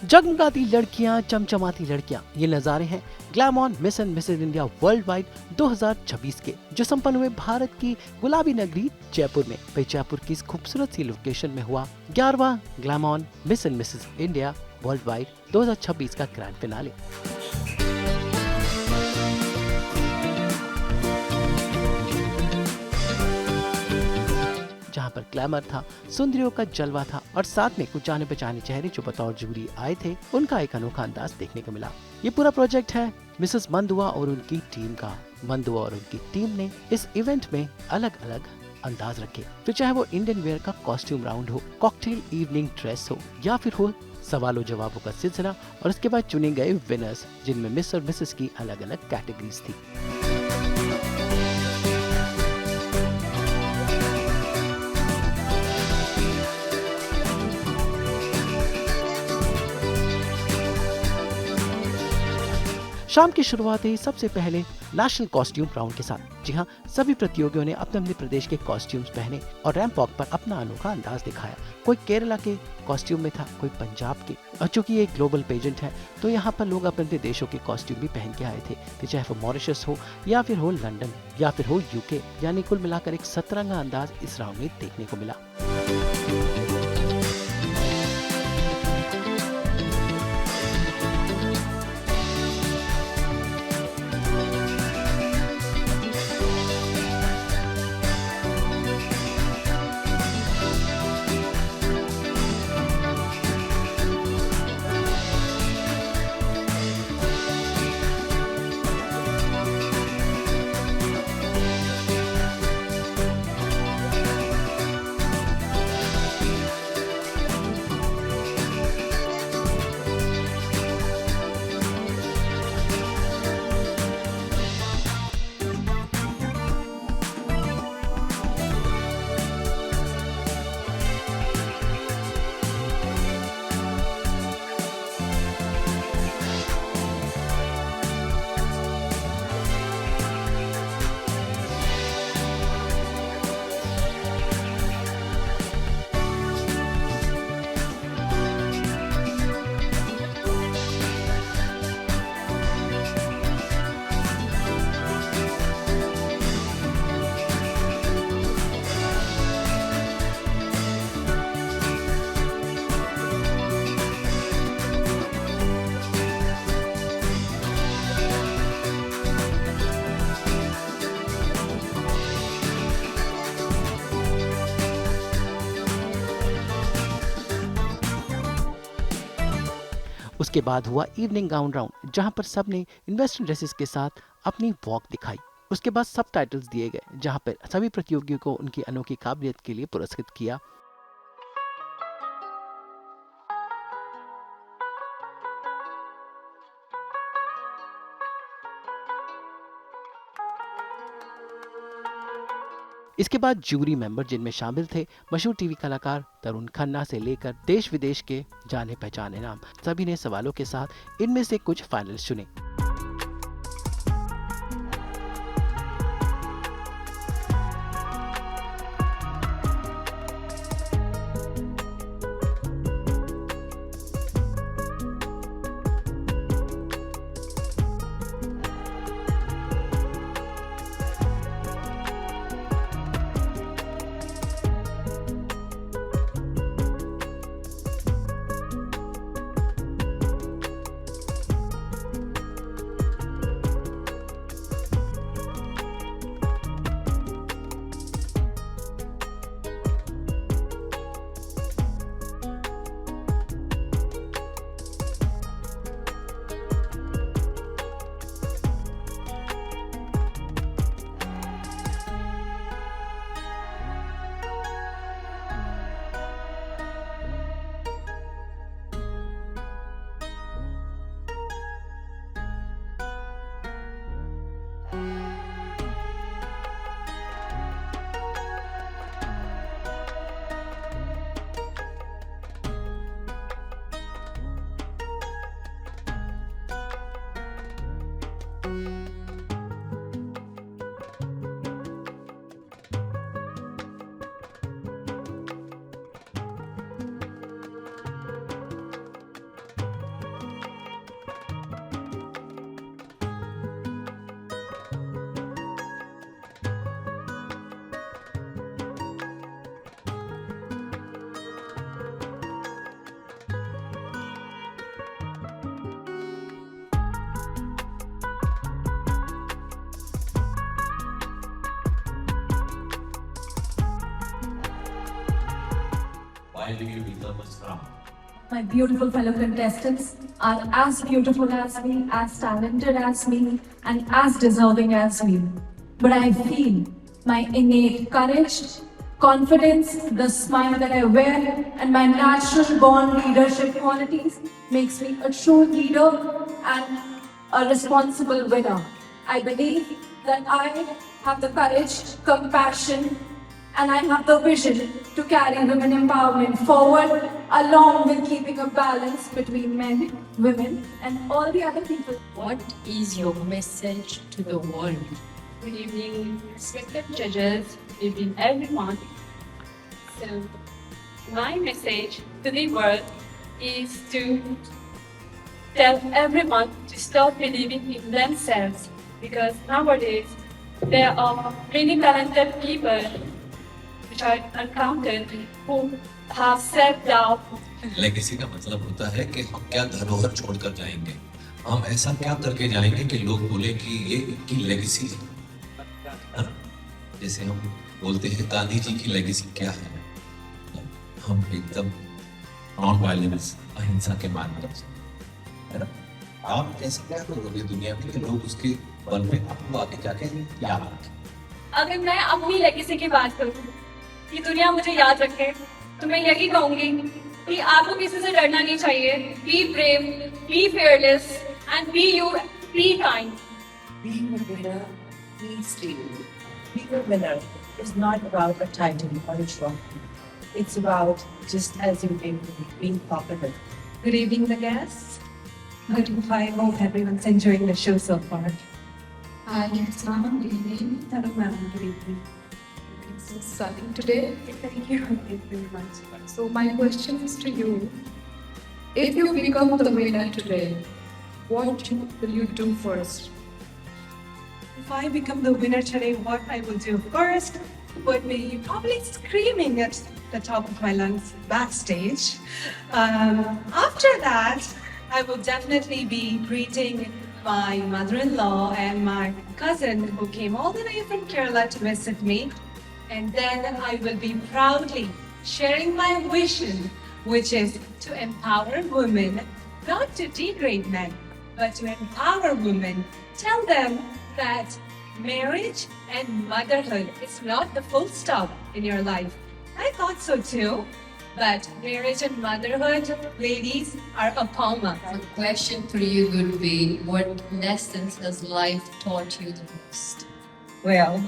जगमगाती लड़कियां, चमचमाती लड़कियां, ये नजारे हैं glam on Miss and Mrs India worldwide 2026 के, जो संपन्न हुए भारत की गुलाबी नगरी जयपुर में। भाई जयपुर की इस खूबसूरत सी लोकेशन में हुआ 11वां glam on Miss and Mrs India worldwide 2026 का ग्रैंड फिनाले। जहां पर ग्लैमर था, सुंदरियों का जलवा था और साथ में कुछ जाने पहचाने चेहरे जो बतौर जूरी आए थे, उनका एक अनोखा अंदाज देखने को मिला। ये पूरा प्रोजेक्ट है मिसेस मंदुआ और उनकी टीम का। मंदुआ और उनकी टीम ने इस इवेंट में अलग अलग अंदाज रखे, तो चाहे वो इंडियन वेयर का कॉस्ट्यूम राउंड हो, कॉकटेल इवनिंग ड्रेस हो, या फिर हो सवालों जवाबों का सिलसिला, और उसके बाद चुने गए विनर्स, जिनमें मिस और मिसेस की अलग अलग कैटेगरीज थी। शाम की शुरुआत हुई सबसे पहले नेशनल कॉस्ट्यूम राउंड के साथ। जी हाँ, सभी प्रतियोगियों ने अपने अपने प्रदेश के कॉस्ट्यूम्स पहने और रैंप वॉक पर अपना अनोखा अंदाज दिखाया। कोई केरला के कॉस्ट्यूम में था, कोई पंजाब के, और चूंकि ये एक ग्लोबल पेजेंट है तो यहाँ पर लोग अपने अपने देशों के कॉस्ट्यूम भी पहन के आए थे, तो चाहे वो मॉरिशस हो या फिर हो लंदन या फिर हो यूके, यानी कुल मिलाकर एक सतरंगा अंदाज इस राउंड में देखने को मिला। उसके बाद हुआ इवनिंग गाउन राउंड, जहां पर सब ने वेस्टर्न ड्रेसेस के साथ अपनी वॉक दिखाई। उसके बाद सब टाइटल्स दिए गए, जहां पर सभी प्रतियोगियों को उनकी अनोखी काबिलियत के लिए पुरस्कृत किया। इसके बाद जूरी मेंबर, जिनमें शामिल थे मशहूर टीवी कलाकार तरुण खन्ना से लेकर देश विदेश के जाने पहचाने नाम, सभी ने सवालों के साथ इनमें से कुछ फाइनलिस्ट चुने। why do you deserve a crown? My beautiful fellow contestants are as beautiful as me, as talented as me, and as deserving as me. But I feel my innate courage, confidence, the smile that I wear, and my natural born leadership qualities makes me a true leader and a responsible winner. I believe that I have the courage, compassion, and I have the vision to carry women empowerment forward along with keeping a balance between men, women, and all the other people. What is your message to the world? Good evening, respected judges, good evening everyone. So, my message to the world is to tell everyone to stop believing in themselves, because nowadays there are many talented people which I encountered who have self-doubt. Legacy का मतलब होता है कि हम क्या धरोहर छोड़कर जाएंगे, हम ऐसा क्या करके जाएंगे कि लोग बोले कि ये इनकी लेगेसी है। जैसे हम बोलते हैं गांधी जी की लेगेसी क्या है, हम एकदम नॉन वायलेंस, अहिंसा के मार्ग से, है ना। आप ऐसा क्या करोगे दुनिया में कि लोग उसके बल पे आपको आगे जाके याद रखें? अगर मैं अपनी लेगेसी की बात करूं कि दुनिया मुझे याद रखे, तो मैं यही कहूंगी कि आपको किसी से डरना नहीं चाहिए। Be brave, be fearless, and be you, be kind. Being a winner means to you. Being a winner is not about a title or a trophy. It's about, just as you did, being popular. Good evening, the guests. I hope everyone's enjoying the show so far. Hi, Sam. Good evening. Hello, ma'am. Good evening. So, starting today. Thank you. Thank you very much. So, my question is to you. If you become the winner today, what will you do first? If I become the winner today, what I will do first would be probably screaming at the top of my lungs backstage. After that, I will definitely be greeting my mother-in-law and my cousin who came all the way from Kerala to visit me. And then I will be proudly sharing my vision, which is to empower women, not to degrade men, but to empower women. Tell them that marriage and motherhood is not the full stop in your life. I thought so too, but marriage and motherhood, ladies, are a comma. The question for you would be, what lessons has life taught you the most? Well,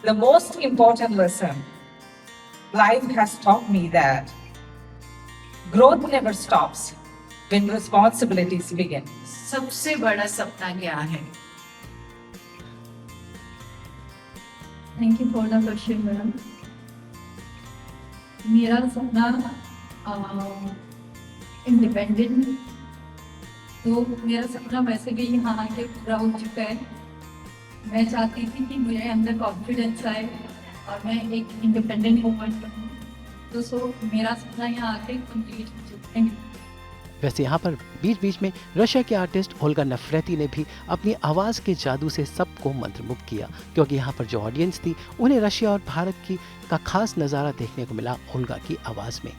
the most important lesson life has taught me that growth never stops when responsibilities begin. सबसे बड़ा सपना क्या है? Thank you for the question, madam. मेरा सपना independent, तो मेरा सपना वैसे भी यहाँ आके पूरा हो चुका है। मैं चाहती थी कि मेरे अंदर कॉन्फिडेंस आए और मैं एक इंडिपेंडेंट वूमन बनूँ, तो मेरा सपना यहाँ आके कंप्लीट हो चुका है। वैसे यहाँ पर बीच बीच में रशिया के आर्टिस्ट ओल्गा नफरेती ने भी अपनी आवाज़ के जादू से सबको मंत्रमुग्ध किया, क्योंकि यहाँ पर जो ऑडियंस थी उन्हें रशिया और भारत की का खास नज़ारा देखने को मिला ओल्गा की आवाज़ में।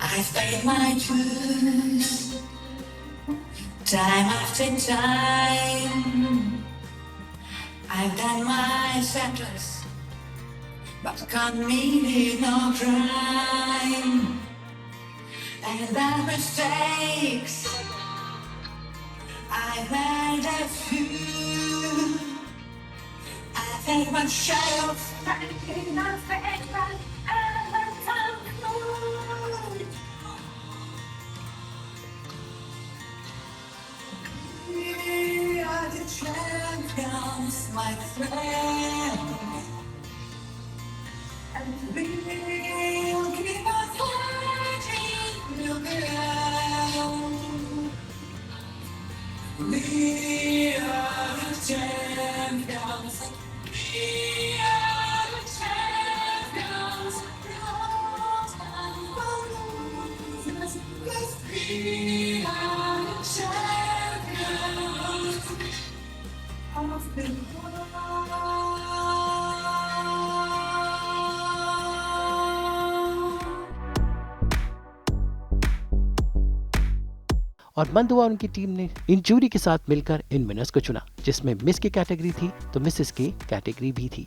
I stayed my truth. Time after time, I've done my sentence, but committed no crime. And the mistakes I've made a few. I take my share of fighting my faith, but ever conclude. We are the champions, my friend, and we'll keep on fighting till the end. We are the champions. We are the champions. No time for losers, 'cause we are the champions of the world. और मंदुआ और उनकी team ने इन jury के साथ मिलकर इन winners को चुना, जिसमें मिस की कैटेगरी थी तो मिसेस की कैटेगरी भी थी।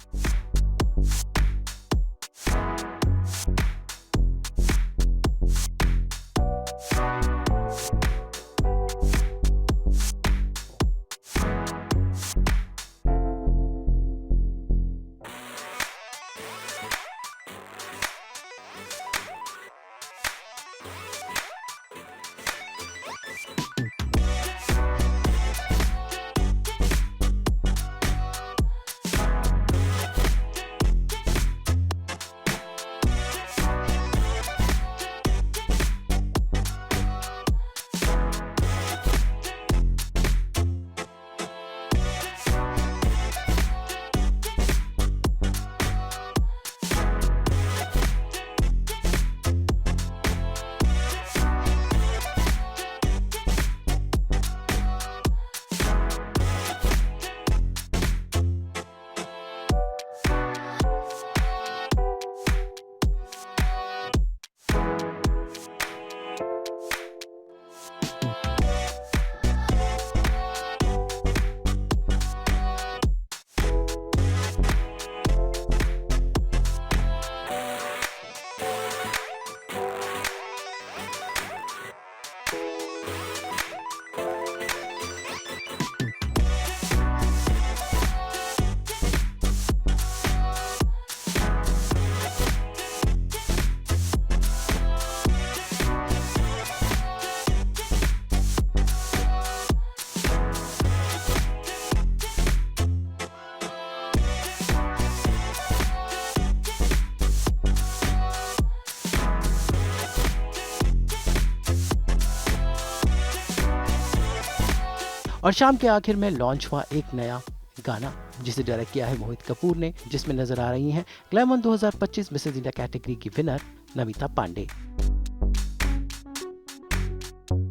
और शाम के आखिर में लॉन्च हुआ एक नया गाना जिसे डायरेक्ट किया है मोहित कपूर ने, जिसमें नजर आ रही हैं ग्लैमर 2025 मिसेस इंडिया कैटेगरी की विनर नमिता पांडे।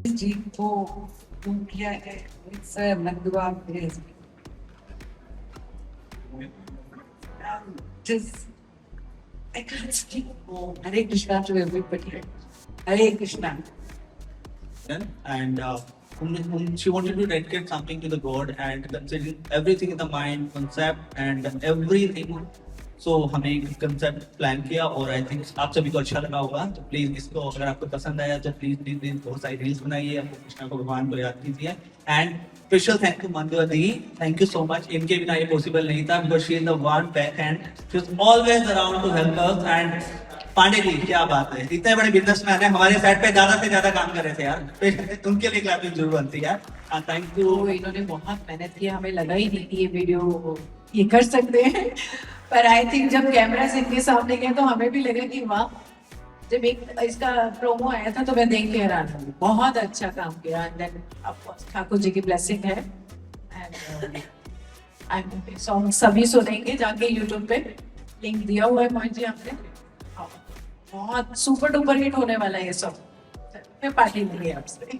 जी को किया है it's मंदुआ is just I can't speak more. Hare Krishna to everybody. Hare Krishna. And she wanted to dedicate something to the God, and considering everything in the mind, concept and everything. So हमें एक concept plan किया और I think आप सभी को अच्छा लगा होगा। तो प्लीज इसको अगर आपको पसंद आया तो प्लीज बहुत सारी रील्स बनाइए, आपको कृष्णा को भगवान को याद कीजिए। And special thank you Mandua di, thank you so much. इनके बिना ये पॉसिबल नहीं था because she is the one back end she is always around to help us. And Pandey ji क्या बात है, इतने बड़े बिजनेसमैन है, हमारे साइड पे ज्यादा से ज्यादा काम कर रहे थे यार, उनके लिए क्लैपिंग जरूर बनती है यार। Thank you. इन्होंने बहुत मेहनत की, हमें लगा ही नहीं कि ये वीडियो ये कर सकते हैं, पर आई थिंक जब कैमरास इनके सामने गए तो हमें भी लगा कि वाह। जब एक इसका प्रोमो आया था तो मैं देख के हैरान हुई, बहुत अच्छा काम किया। And then of course Thakur ji की ब्लेसिंग है। एंड आई सॉन्ग सभी सुनेंगे जाके यूट्यूब पे, लिंक दिया हुआ है मोहित जी आपने। बहुत सुपर डुपर हिट होने वाला है ये सॉन्ग, मैं पार्टी मिली आपसे।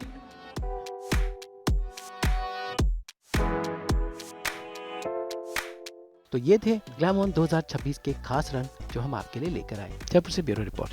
तो ये थे ग्लैमर 2026 के खास रन जो हम आपके लिए लेकर आए। जयपुर से ब्यूरो रिपोर्ट।